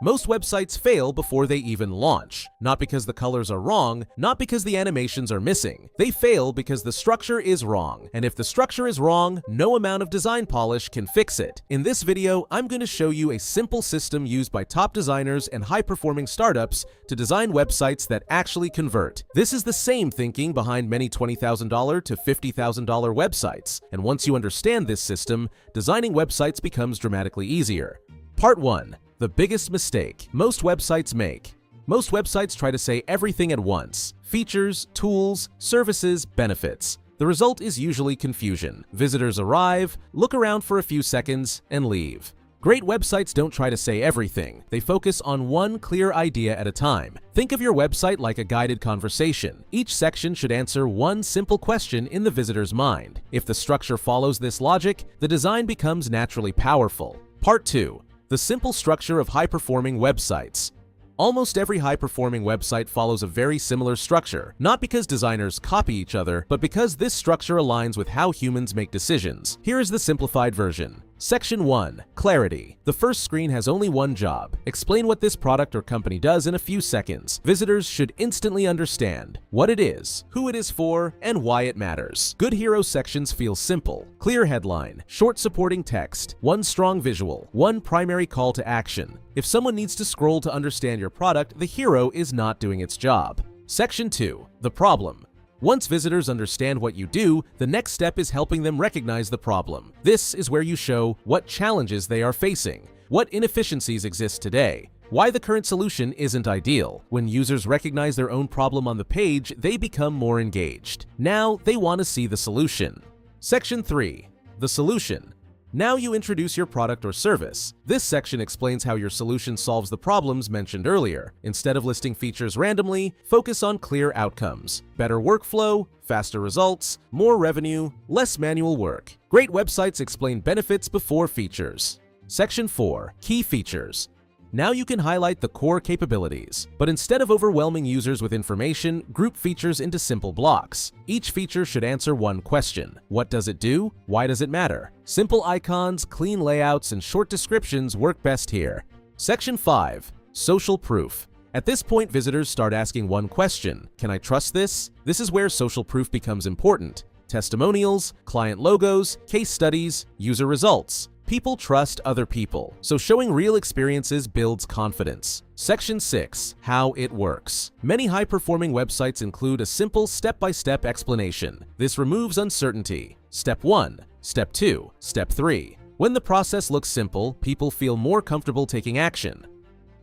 Most websites fail before they even launch. Not because the colors are wrong, not because the animations are missing. They fail because the structure is wrong. And if the structure is wrong, no amount of design polish can fix it. In this video, I'm going to show you a simple system used by top designers and high-performing startups to design websites that actually convert. This is the same thinking behind many $20,000 to $50,000 websites. And once you understand this system, designing websites becomes dramatically easier. Part 1. The biggest mistake most websites make. Most websites try to say everything at once: features, tools, services, benefits. The result is usually confusion. Visitors arrive, look around for a few seconds, and leave. Great websites don't try to say everything. They focus on one clear idea at a time. Think of your website like a guided conversation. Each section should answer one simple question in the visitor's mind. If the structure follows this logic, the design becomes naturally powerful. Part 2. The simple structure of high-performing websites. Almost every high-performing website follows a very similar structure, not because designers copy each other, but because this structure aligns with how humans make decisions. Here is the simplified version. Section 1. Clarity. The first screen has only one job. Explain what this product or company does in a few seconds. Visitors should instantly understand what it is, who it is for, and why it matters. Good hero sections feel simple. Clear headline, short supporting text, one strong visual, one primary call to action. If someone needs to scroll to understand your product, the hero is not doing its job. Section 2. The problem. Once visitors understand what you do, the next step is helping them recognize the problem. This is where you show what challenges they are facing, what inefficiencies exist today, why the current solution isn't ideal. When users recognize their own problem on the page, they become more engaged. Now they want to see the solution. Section 3. The solution. Now you introduce your product or service. This section explains how your solution solves the problems mentioned earlier. Instead of listing features randomly, focus on clear outcomes. Better workflow, faster results, more revenue, less manual work. Great websites explain benefits before features. Section 4. Key features. Now you can highlight the core capabilities, but instead of overwhelming users with information, group features into simple blocks. Each feature should answer one question: what does it do? Why does it matter? Simple icons, clean layouts, and short descriptions work best here. Section 5. Social proof. At this point, visitors start asking one question: can I trust this? This is where social proof becomes important. Testimonials, client logos, case studies, user results. People trust other people, so showing real experiences builds confidence. Section 6. How it works. Many high-performing websites include a simple step-by-step explanation. This removes uncertainty. Step 1, Step 2, Step 3. When the process looks simple, people feel more comfortable taking action.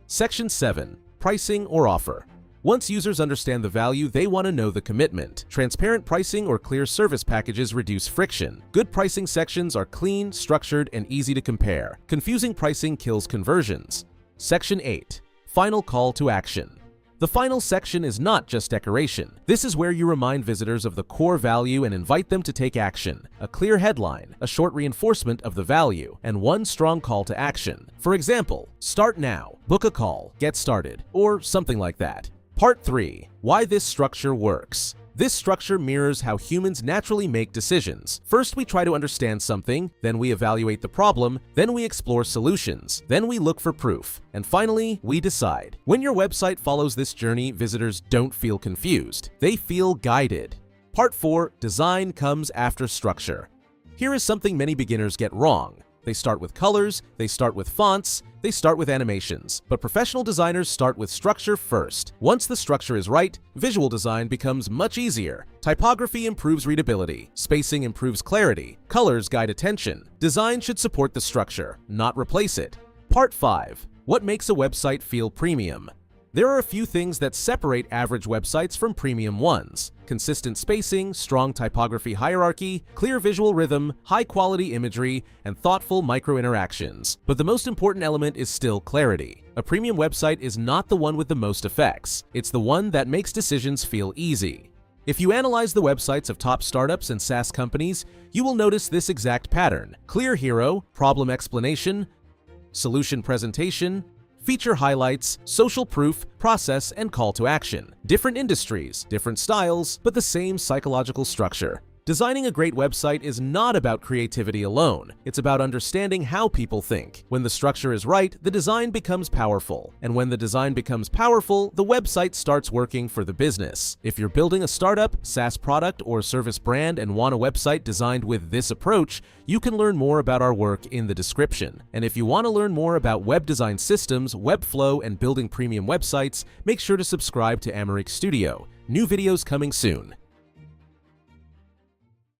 Section 7. Pricing or offer. Once users understand the value, they want to know the commitment. Transparent pricing or clear service packages reduce friction. Good pricing sections are clean, structured, and easy to compare. Confusing pricing kills conversions. Section 8. Final call to action. The final section is not just decoration. This is where you remind visitors of the core value and invite them to take action. A clear headline, a short reinforcement of the value, and one strong call to action. For example, start now, book a call, get started, or something like that. Part 3. Why this structure works. This structure mirrors how humans naturally make decisions. First, we try to understand something, then we evaluate the problem, then we explore solutions, then we look for proof, and finally, we decide. When your website follows this journey, visitors don't feel confused. They feel guided. Part 4. Design comes after structure. Here is something many beginners get wrong. They start with colors, they start with fonts, they start with animations, but professional designers start with structure first. Once the structure is right, visual design becomes much easier. Typography improves readability, spacing improves clarity, colors guide attention. Design should support the structure, not replace it. Part 5. What makes a website feel premium? There are a few things that separate average websites from premium ones: consistent spacing, strong typography hierarchy, clear visual rhythm, high-quality imagery, and thoughtful micro-interactions. But the most important element is still clarity. A premium website is not the one with the most effects. It's the one that makes decisions feel easy. If you analyze the websites of top startups and SaaS companies, you will notice this exact pattern: clear hero, problem explanation, solution presentation, feature highlights, social proof, process, and call to action. Different industries, different styles, but the same psychological structure. Designing a great website is not about creativity alone. It's about understanding how people think. When the structure is right, the design becomes powerful. And when the design becomes powerful, the website starts working for the business. If you're building a startup, SaaS product, or service brand and want a website designed with this approach, you can learn more about our work in the description. And if you want to learn more about web design systems, Webflow, and building premium websites, make sure to subscribe to Amariq Studio. New videos coming soon.